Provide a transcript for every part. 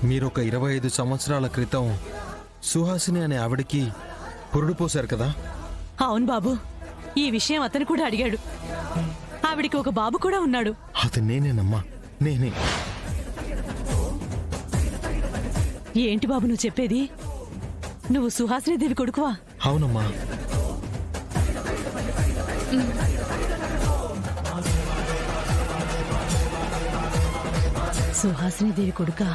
మీరొక 25 సంవత్సరాల క్రితం సుహాసిని అనే ఆవిడికి పురుడు పోశారు కదా? అవును బాబు, ఈ విషయం అతను కూడా అడిగాడు. ఆవిడికి ఒక బాబు కూడా ఉన్నాడు. అది నేనేనమ్మా, నేనే. ఏంటి బాబు నువ్వు చెప్పేది? నువ్వు సుహాసిని దేవి కొడుకువా? అవునమ్మా. సుహాసిని దేవి కొడుకా?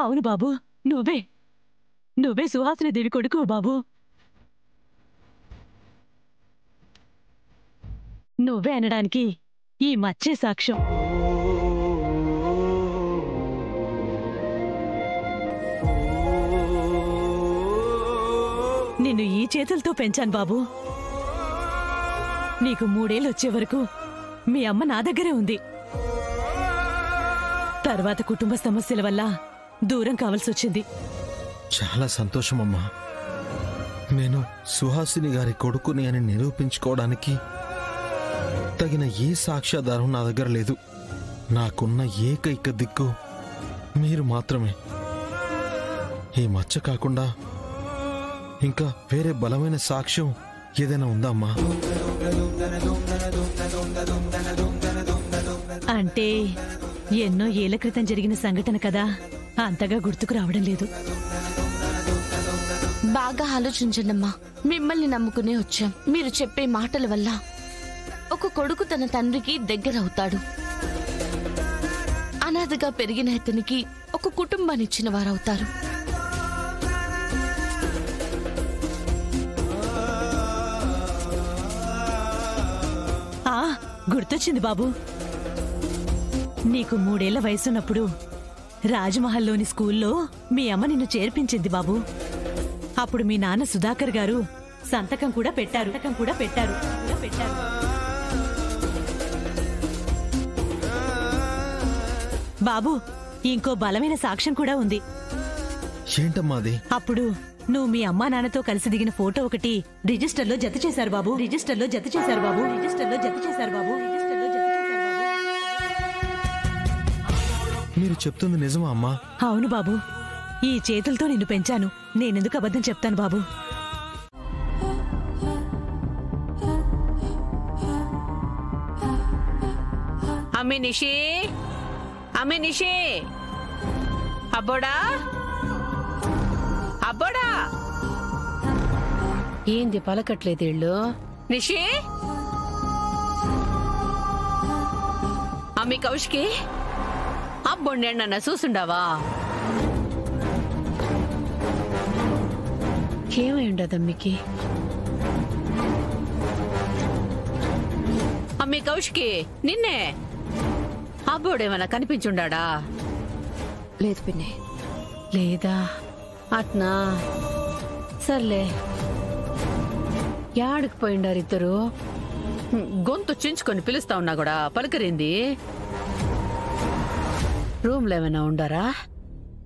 అవును బాబు, నువ్వే సుహాసిని దేవి కొడుకు బాబు. నువ్వే అనడానికి ఈ మచ్చే సాక్ష్యం. నిన్ను ఈ చేతులతో పెంచాను బాబు. నీకు 3 ఏళ్ళు వచ్చే వరకు మీ అమ్మ నా దగ్గరే ఉంది. తర్వాత కుటుంబ సమస్యల వల్ల దూరం కావాల్సి వచ్చింది. చాలా సంతోషమమ్మా. నేను సుహాసిని గారి కొడుకుని అని నిరూపించుకోవడానికి తగిన ఏ సాక్ష్యాధారం నా దగ్గర లేదు. నాకున్న ఏకైక దిక్కు మీరు మాత్రమే. ఈ మచ్చ కాకుండా ఇంకా వేరే బలమైన సాక్ష్యం ఏదైనా ఉందా అమ్మా? అంటే ఎన్నో ఏళ్ల క్రితం జరిగిన సంఘటన కదా, అంతగా గుర్తుకు రావడం లేదు. బాగా ఆలోచించండమ్మా. మిమ్మల్ని నమ్ముకునే వచ్చాం. మీరు చెప్పే మాటల వల్ల ఒక కొడుకు తన తండ్రికి దగ్గరవుతాడు. అనాథగా పెరిగిన అతనికి ఒక కుటుంబాన్ని ఇచ్చిన వారవుతారు. గుర్తొచ్చింది బాబు. నీకు 3 ఏళ్ల వయసున్నప్పుడు రాజమహల్లోని స్కూల్లో మీ అమ్మ నిన్ను చేర్పించింది బాబు. అప్పుడు మీ నాన్న సుధాకర్ గారు సంతకం కూడా పెట్టారు. బాబు, ఇంకో బలమైన సాక్ష్యం కూడా ఉంది. ఏంటమ్మా అది? అప్పుడు నువ్వు మీ అమ్మా నాన్నతో కలిసి దిగిన ఫోటో ఒకటి రిజిస్టర్లో జత చేశారు బాబు. మీరు చెప్తుంది నిజమా అమ్మా? అవును బాబు, ఈ చేతులతో నిన్ను పెంచాను. నేనెందుకు అబద్ధం చెప్తాను బాబు? అమ్మే నిషి, అబ్బోడా ఏంది పలకట్లేదు ఇళ్ళు? నిషి, అమ్మి కౌశికి, అబ్బొండేండన్న చూసుండావా? ఏమై ఉండదమ్మికి? అమ్మి కౌశికి, నిన్నే అబ్బోడేమన్నా కనిపించుండా? లేదు పిన్ని. లేదా? అట్నా, సర్లే. యాడికి పోయిండారు ఇద్దరు? గొంతు చించుకొని పిలుస్తా ఉన్నా కూడా పలకరింది. రూమ్లో ఏమైనా ఉండారా?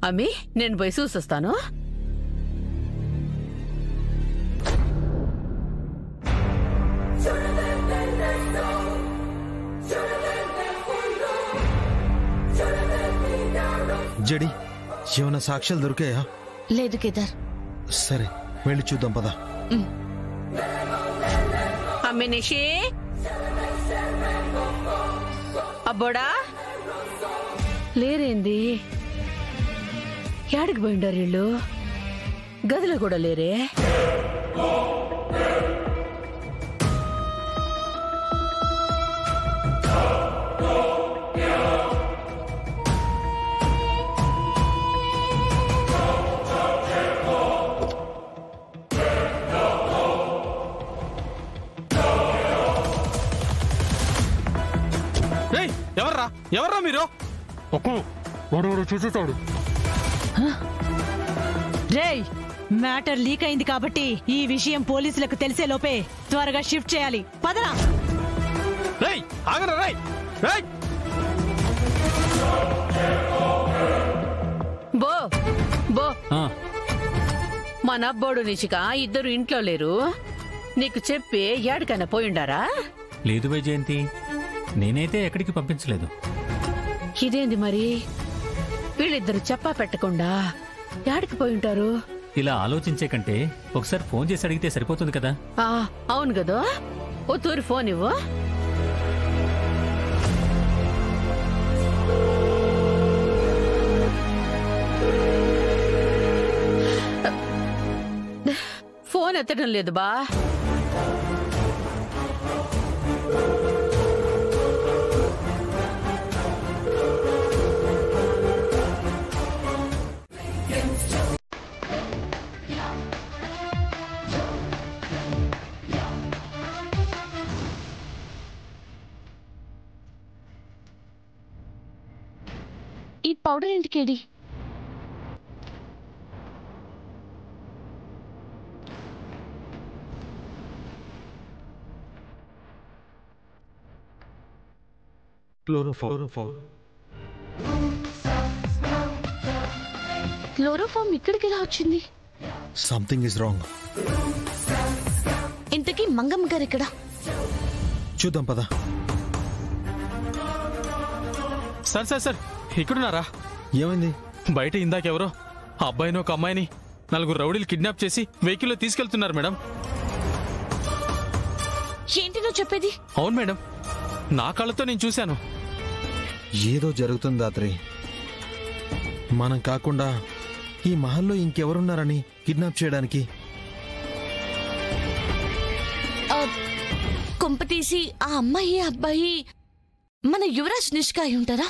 అమ్మి, నేను పోయి చూసొస్తాను. జడి, ఏమైనా సాక్ష్యాలు దొరికాయా? లేదు కేదార్. సరే, వెళ్ళి చూద్దాం పద. అమ్మి నిషి, అబ్బోడా లేరేంది? యాడికి పోయిండారు వీళ్ళు? గదిలో కూడా లేరే? ఎవర్రా మీరు? చూసేస్తాడు. రేయ్, మ్యాటర్ లీక్ అయింది కాబట్టి ఈ విషయం పోలీసులకు తెలిసే లోపే త్వరగా షిఫ్ట్ చేయాలి. పదరా. రేయ్ ఆగరా రేయ్ రేయ్ బో బో మన అబ్బోడు నిషిక ఇద్దరు ఇంట్లో లేరు. నీకు చెప్పి ఏడికైనా పోయిండారా? లేదు వైజయంతి, నేనైతే ఎక్కడికి పంపించలేదు. ఇదేంది మరి, వీళ్ళిద్దరు చెప్పా పెట్టకుండా ఏడికి పోయింటారు? ఇలా ఆలోచించే కంటే ఒకసారి ఫోన్ చేసి అడిగితే సరిపోతుంది కదా. అవును కదా, ఓ తూరి ఫోన్ ఇవ్వు. ఫోన్ ఎత్తడం లేదు బా. ఈ పౌడర్ ఇంటికేడి? క్లోరోఫామ్ ఇక్కడికి ఎలా వచ్చింది? Something is wrong. ఇంతకీ మంగమ్మ గారు ఇక్కడ? చూద్దాం పద. సార్ సార్ సార్ ఇక్కడున్నారా? ఏమైంది? బయట ఇందాకెవరో ఆ అబ్బాయిని ఒక అమ్మాయిని 4 రౌడీలు కిడ్నాప్ చేసి వెహికల్లో తీసుకెళ్తున్నారు మేడం. ఏంటి నువ్వు చెప్పేది? అవును మేడం, నా కళ్ళతో నేను చూశాను. ఏదో జరుగుతుంది దాత్రి. మనం కాకుండా ఈ మహల్లో ఇంకెవరున్నారని కిడ్నాప్ చేయడానికి? కొంపతీసి ఆ అమ్మాయి అబ్బాయి మన యువరాజ్ నిష్క అయి ఉంటారా?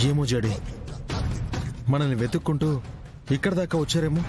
ఏమో జడి, మనల్ని వెతుక్కుంటూ ఇక్కడ దాకా వచ్చారేమో.